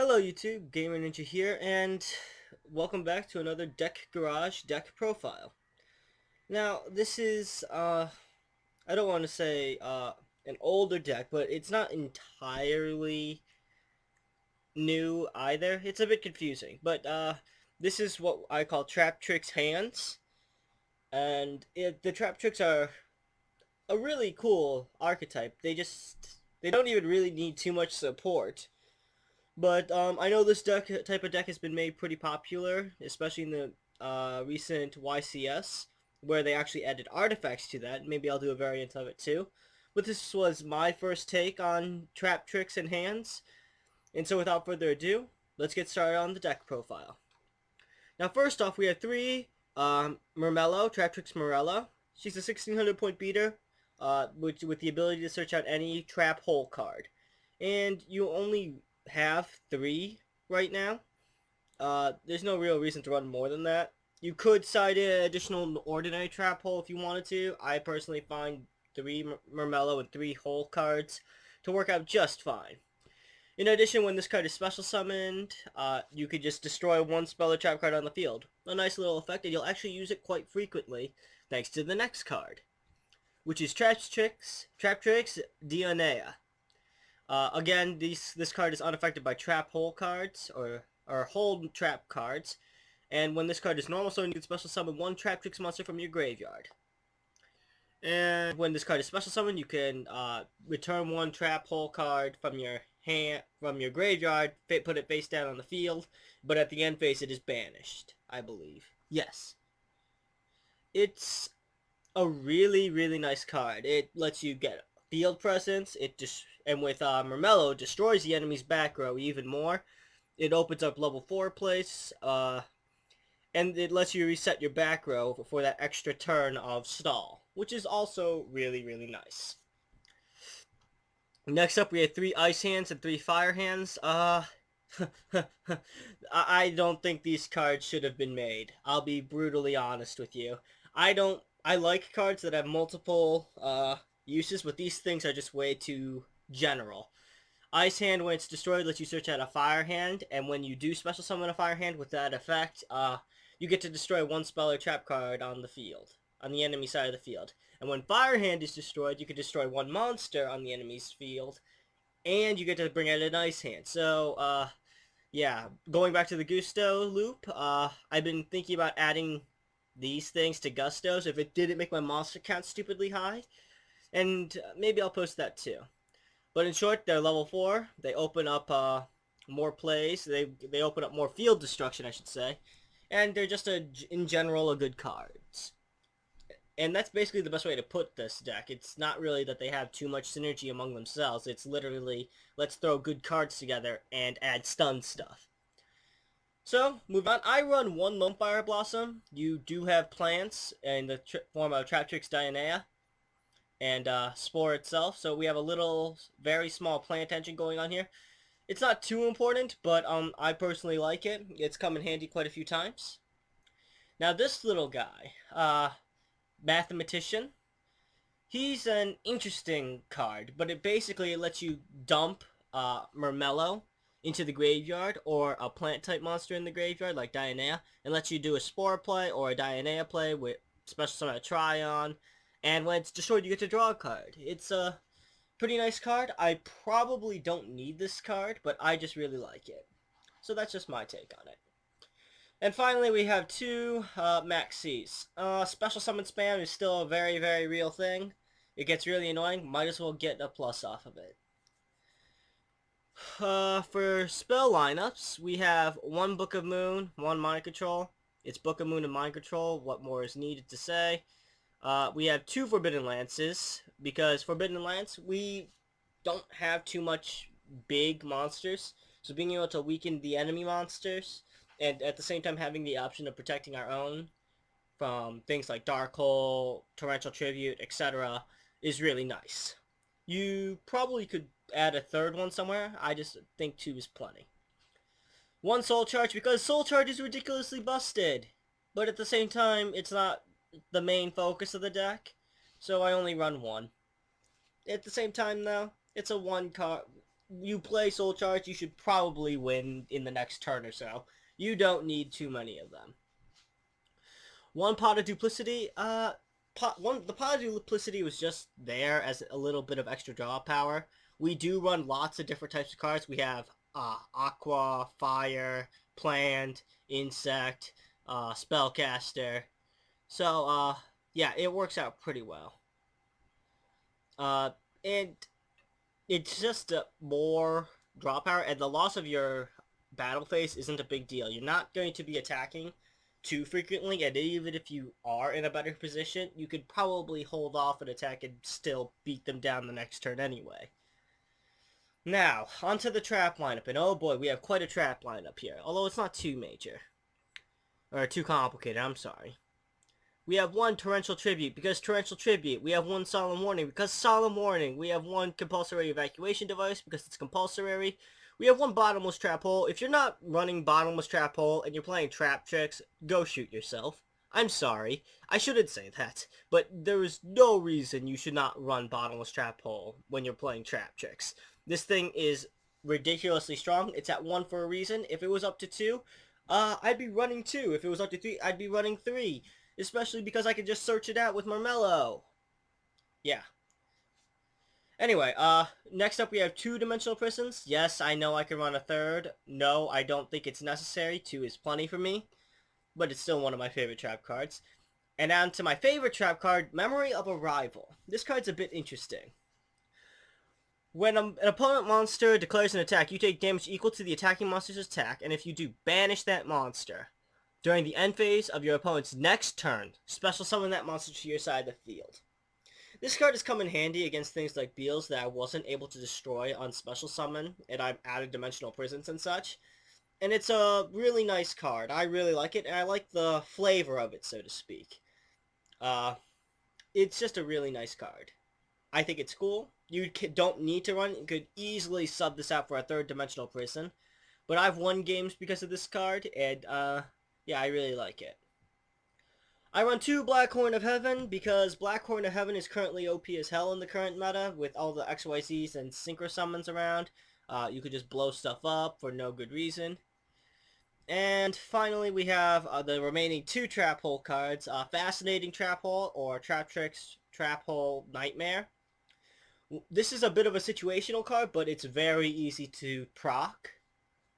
Hello YouTube, Gamer Ninja here, and welcome back to another Deck Garage deck profile. Now, this is, I don't want to say, an older deck, but it's not entirely new either. It's a bit confusing, but, this is what I call Traptrix hands, and the Traptrix are a really cool archetype. They don't even really need too much support. But I know this type of deck has been made pretty popular, especially in the recent YCS, where they actually added artifacts to that. Maybe I'll do a variant of it too. But this was my first take on Traptrix and hands. And so without further ado, let's get started on the deck profile. Now first off, we have three Mermello, Traptrix Morella. She's a 1600 point beater with the ability to search out any trap hole card. And you only have three right now. There's no real reason to run more than that. You could side in an additional ordinary trap hole if you wanted to. I personally find three Mermello and three hole cards to work out just fine. In addition, when this card is special summoned, you could just destroy one spell or trap card on the field. A nice little effect, and you'll actually use it quite frequently, thanks to the next card, which is Traptrix DNA. Again, this card is unaffected by trap hole cards, or hold trap cards, and when this card is normal, so you can special summon one Traptrix monster from your graveyard. And when this card is special summoned, you can return one trap hole card from your graveyard, put it face down on the field, but at the end phase it is banished, I believe. Yes. It's a really, really nice card. It lets you get field presence, and with Mermello, it destroys the enemy's back row even more. It opens up level 4 place, and it lets you reset your back row for that extra turn of stall, which is also really, really nice. Next up, we have three ice hands and three fire hands. I don't think these cards should have been made. I'll be brutally honest with you. I like cards that have multiple uses, but these things are just way too general. Ice hand, when it's destroyed, lets you search out a fire hand, and when you do special summon a fire hand with that effect, you get to destroy one spell or trap card on the field, on the enemy side of the field. And when fire hand is destroyed, you can destroy one monster on the enemy's field, and you get to bring out an ice hand. So, yeah, going back to the gusto loop, I've been thinking about adding these things to gustos if it didn't make my monster count stupidly high. And maybe I'll post that too. But in short, they're level 4. They open up more plays. They open up more field destruction, I should say. And they're just, in general, a good cards. And that's basically the best way to put this deck. It's not really that they have too much synergy among themselves. It's literally, let's throw good cards together and add stun stuff. So, moving on. I run one Lone Fire Blossom. You do have plants in the form of Traptrix Dianea and Spore itself. So we have a little, very small plant engine going on here. It's not too important, but I personally like it. It's come in handy quite a few times. Now this little guy, Mathematician, he's an interesting card, but it basically lets you dump Mermello into the graveyard, or a plant type monster in the graveyard like Dianea, and lets you do a Spore play or a Dianea play with special summon a Tryon. And when it's destroyed, you get to draw a card. It's a pretty nice card. I probably don't need this card, but I just really like it. So that's just my take on it. And finally, we have two Maxis. Special summon spam is still a very, very real thing. It gets really annoying. Might as well get a plus off of it. For spell lineups, we have one Book of Moon, one Mind Control. It's Book of Moon and Mind Control. What more is needed to say? We have two Forbidden Lances, because Forbidden Lance, we don't have too much big monsters, so being able to weaken the enemy monsters, and at the same time having the option of protecting our own from things like Dark Hole, Torrential Tribute, etc., is really nice. You probably could add a third one somewhere. I just think two is plenty. One Soul Charge, because Soul Charge is ridiculously busted, but at the same time, it's not the main focus of the deck, so I only run one. At the same time, though, it's a one card. you play Soul Charge, you should probably win in the next turn or so. You don't need too many of them. One pot of Duplicity, the pot of Duplicity was just there as a little bit of extra draw power. We do run lots of different types of cards. We have Aqua, Fire, Plant, Insect, Spellcaster. So, yeah, it works out pretty well. And it's just more draw power, and the loss of your battle phase isn't a big deal. You're not going to be attacking too frequently, and even if you are in a better position, you could probably hold off an attack and still beat them down the next turn anyway. Now, onto the trap lineup, and oh boy, we have quite a trap lineup here, although it's not too major. Or too complicated, I'm sorry. We have one Torrential Tribute, because Torrential Tribute. We have one Solemn Warning, because Solemn Warning. We have one Compulsory Evacuation Device, because it's compulsory. We have one Bottomless Trap Hole. If you're not running Bottomless Trap Hole and you're playing Traptrix, go shoot yourself. I'm sorry. I shouldn't say that, but there is no reason you should not run Bottomless Trap Hole when you're playing Traptrix. This thing is ridiculously strong. It's at 1 for a reason. If it was up to 2, I'd be running 2. If it was up to 3, I'd be running 3. Especially because I can just search it out with Marmello. Yeah. Anyway, next up we have 2-dimensional prisons. Yes, I know I can run a 3rd. No, I don't think it's necessary. 2 is plenty for me. But it's still one of my favorite trap cards. And on to my favorite trap card, Memory of a Rival. This card's a bit interesting. When an opponent monster declares an attack, you take damage equal to the attacking monster's attack, and if you do, banish that monster. During the end phase of your opponent's next turn, special summon that monster to your side of the field. This card has come in handy against things like Beals that I wasn't able to destroy on special summon, and I've added dimensional prisons and such. And it's a really nice card. I really like it, and I like the flavor of it, so to speak. It's just a really nice card. I think it's cool. You don't need to run. You could easily sub this out for a 3rd dimensional prison. But I've won games because of this card, and, yeah, I really like it. I run 2 Black Horn of Heaven because Black Horn of Heaven is currently OP as hell in the current meta with all the XYZs and Synchro Summons around. You could just blow stuff up for no good reason. And finally we have the remaining 2 Trap Hole cards. Fascinating Trap Hole or Traptrix Trap Hole Nightmare. This is a bit of a situational card, but it's very easy to proc,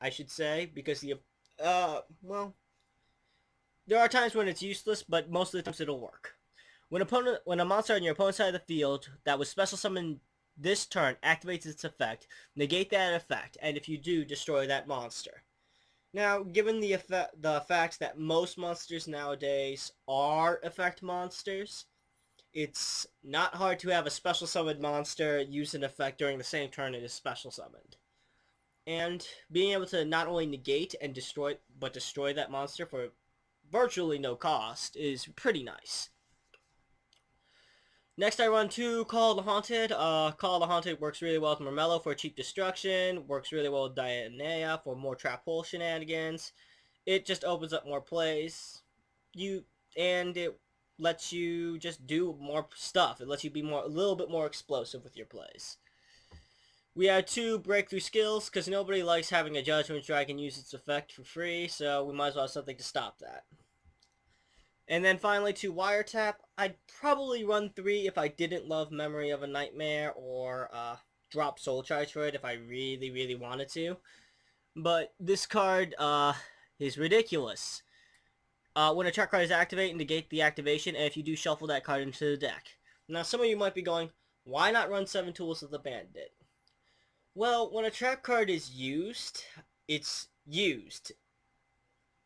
I should say, because the, well, there are times when it's useless, but most of the times it'll work. When a monster on your opponent's side of the field that was special summoned this turn activates its effect, negate that effect, and if you do, destroy that monster. Now, given the fact that most monsters nowadays are effect monsters, it's not hard to have a special summoned monster use an effect during the same turn it is special summoned. And being able to not only negate and destroy, but destroy that monster for virtually no cost is pretty nice. Next I run 2 Call of the Haunted. Call of the Haunted works really well with Marmello for cheap destruction, works really well with Dianea for more trap hole shenanigans. It just opens up more plays. And it lets you just do more stuff. It lets you be a little bit more explosive with your plays. We have 2 Breakthrough Skills, because nobody likes having a Judgment Dragon use its effect for free, so we might as well have something to stop that. And then finally 2 Wiretap. I'd probably run 3 if I didn't love Memory of a Nightmare, or drop Soul Charge for it if I really, really wanted to. But this card is ridiculous. When a trap card is activated, negate the activation, and if you do, shuffle that card into the deck. Now some of you might be going, why not run 7 Tools of the Bandit? Well, when a trap card is used, it's used.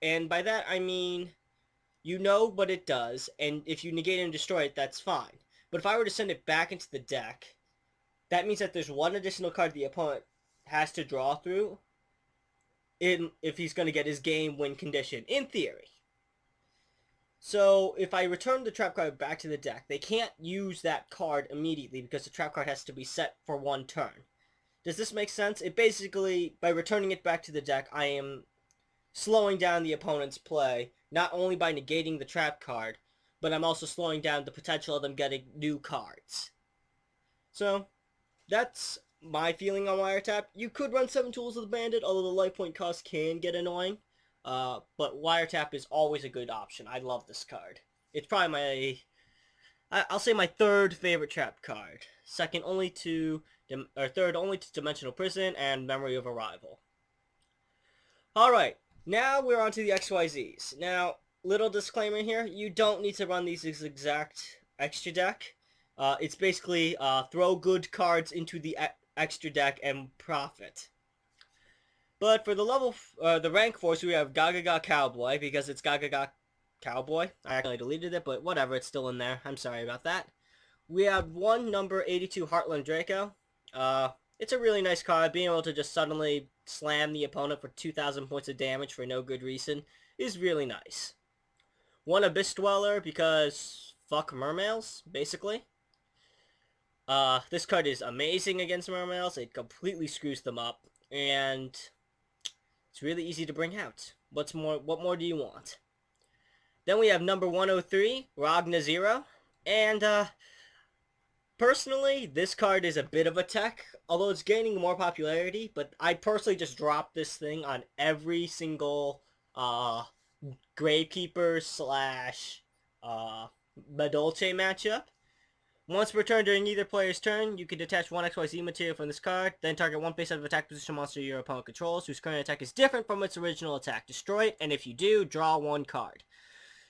And by that I mean, you know what it does, and if you negate and destroy it, that's fine. But if I were to send it back into the deck, that means that there's one additional card the opponent has to draw through if he's going to get his game win condition, in theory. So if I return the trap card back to the deck, they can't use that card immediately because the trap card has to be set for 1 turn. Does this make sense? It basically, by returning it back to the deck, I am slowing down the opponent's play, not only by negating the trap card, but I'm also slowing down the potential of them getting new cards. So, that's my feeling on wiretap. You could run 7 tools with Bandit, although the life point cost can get annoying. But wiretap is always a good option. I love this card. It's probably I'll say my third favorite trap card. Second only to, or third only to Dimensional Prison and Memory of Arrival. Alright, now we're on to the XYZs. Now, little disclaimer here, you don't need to run these exact extra deck. It's basically throw good cards into the extra deck and profit. But for the rank 4s, we have Gaga Cowboy, because it's Gaga Cowboy. I actually deleted it, but whatever, it's still in there. I'm sorry about that. We have one number 82 Heartland Draco. It's a really nice card. Being able to just suddenly slam the opponent for 2,000 points of damage for no good reason is really nice. One Abyss Dweller, because fuck mermails, basically. This card is amazing against mermails. It completely screws them up, and it's really easy to bring out. What more do you want? Then we have number 103, Ragna 0, and personally, this card is a bit of a tech, although it's gaining more popularity, but I personally just dropped this thing on every single Gravekeeper / Madolche matchup. Once per turn during either player's turn, you can detach one XYZ material from this card, then target one face-up attack position monster your opponent controls, whose current attack is different from its original attack. Destroy it, and if you do, draw one card.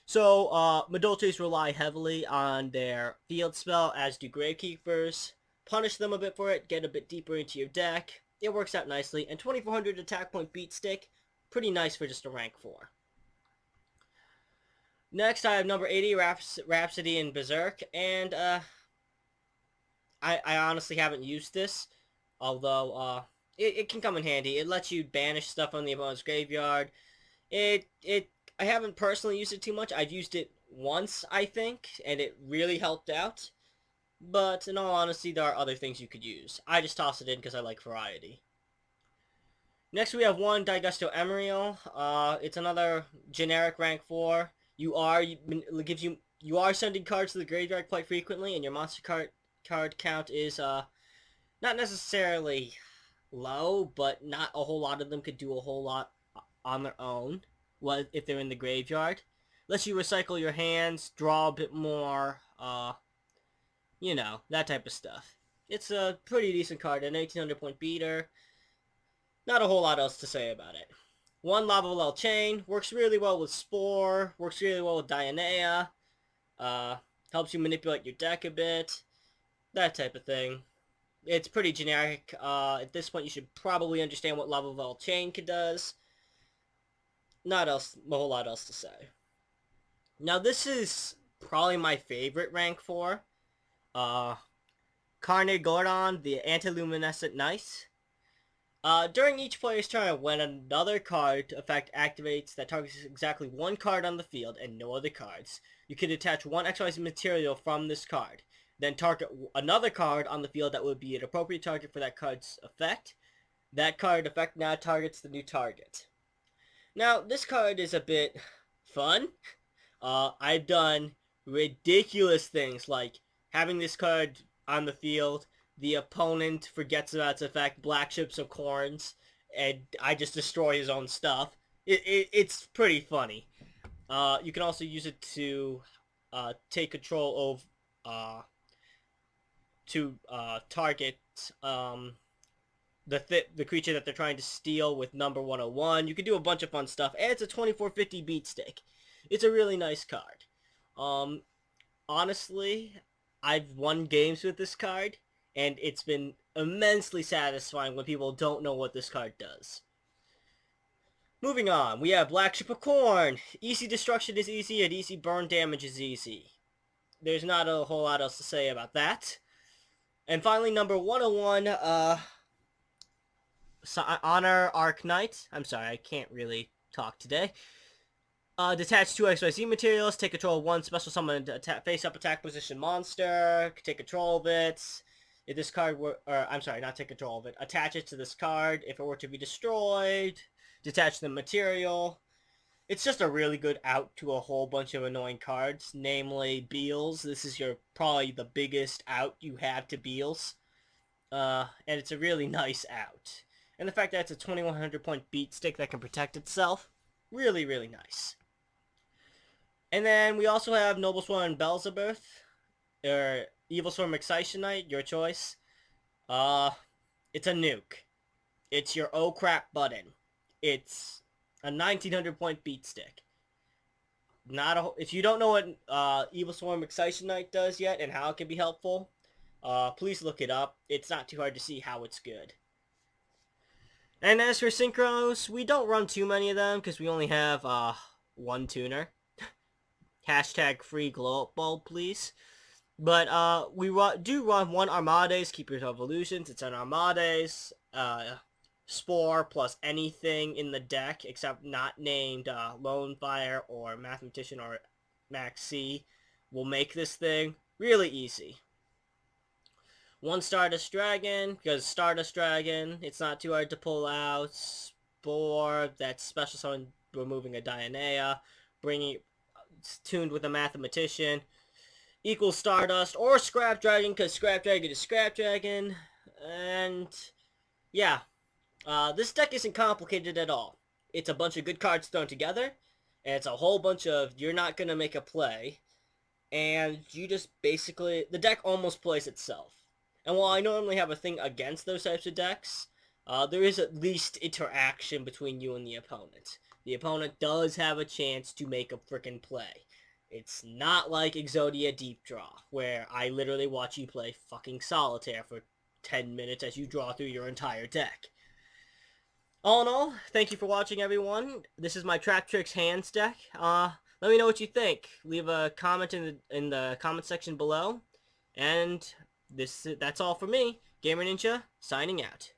So, Madolches rely heavily on their field spell, as do Gravekeepers. Punish them a bit for it, get a bit deeper into your deck. It works out nicely, and 2400 attack point beat stick, pretty nice for just a rank 4. Next, I have number 80, Rhapsody and Berserk, and I honestly haven't used this, although it can come in handy. It lets you banish stuff from the opponent's graveyard. I haven't personally used it too much. I've used it once, I think, and it really helped out. But in all honesty, there are other things you could use. I just toss it in because I like variety. Next, we have one Gosto Emerald. It's another generic rank 4. You are sending cards to the graveyard quite frequently, and your monster card count is not necessarily low, but not a whole lot of them could do a whole lot on their own. Well, if they're in the graveyard. Lets you recycle your hands, draw a bit more, you know, that type of stuff. It's a pretty decent card, an 1800 point beater. Not a whole lot else to say about it. One Lava Well Chain, works really well with Spore, works really well with Dionea, helps you manipulate your deck a bit, that type of thing. It's pretty generic. At this point, you should probably understand what Lava Well Chain does. Not a whole lot else to say. Now, this is probably my favorite rank 4. Carne Gordon, the antiluminescent Knight. During each player's turn, when another card effect activates that targets exactly one card on the field and no other cards, you can detach one XYZ material from this card. Then target another card on the field that would be an appropriate target for that card's effect. That card effect now targets the new target. Now, this card is a bit fun. I've done ridiculous things, like having this card on the field, the opponent forgets about its effect, Black Ships of Corns, and I just destroy his own stuff. It's pretty funny. You can also use it to take control of, target the creature that they're trying to steal with number 101. You can do a bunch of fun stuff, and it's a 2450 beat stick. It's a really nice card. Honestly, I've won games with this card, and it's been immensely satisfying when people don't know what this card does. Moving on, we have Black Ship of Corn. Easy destruction is easy, and easy burn damage is easy. There's not a whole lot else to say about that. And finally, number 101, Honor Arc Knight. I'm sorry, I can't really talk today. Detach 2 XYZ materials, take control of one special summon face-up attack position monster, take control of it. If this card were, I'm sorry, not take control of it, attach it to this card. If it were to be destroyed, detach the material. It's just a really good out to a whole bunch of annoying cards, namely Beals. This is probably the biggest out you have to Beals. and it's a really nice out. And the fact that it's a 2100 point beat stick that can protect itself, really, really nice. And then we also have Noble Sworn Beelzebub, or Evil Swarm Excitation Knight, your choice. Uh, it's a nuke. It's your oh crap button. It's a 1900 point beat stick. If you don't know what Evil Swarm Excitation Knight does yet and how it can be helpful, please look it up. It's not too hard to see how it's good. And as for synchros, we don't run too many of them because we only have one tuner. Hashtag free glow up bulb, please. But we do run one Armades, Keepers of Illusions. It's an Armades, Spore plus anything in the deck except not named Lone Fire or Mathematician or Max C will make this thing really easy. One Stardust Dragon, because Stardust Dragon, it's not too hard to pull out. Spore, that's special summon removing a Dionea, bringing it's tuned with a Mathematician. Equals Stardust or Scrap Dragon, because Scrap Dragon is Scrap Dragon. And yeah, this deck isn't complicated at all. It's a bunch of good cards thrown together, and it's a whole bunch of you're not going to make a play, and you just basically, the deck almost plays itself. And while I normally have a thing against those types of decks, there is at least interaction between you and the opponent. The opponent does have a chance to make a frickin' play. It's not like Exodia Deep Draw, where I literally watch you play fucking Solitaire for 10 minutes as you draw through your entire deck. All in all, thank you for watching, everyone. This is my Traptrix hands deck. Let me know what you think. Leave a comment in the comment section below. And that's all for me. Gamer Ninja, signing out.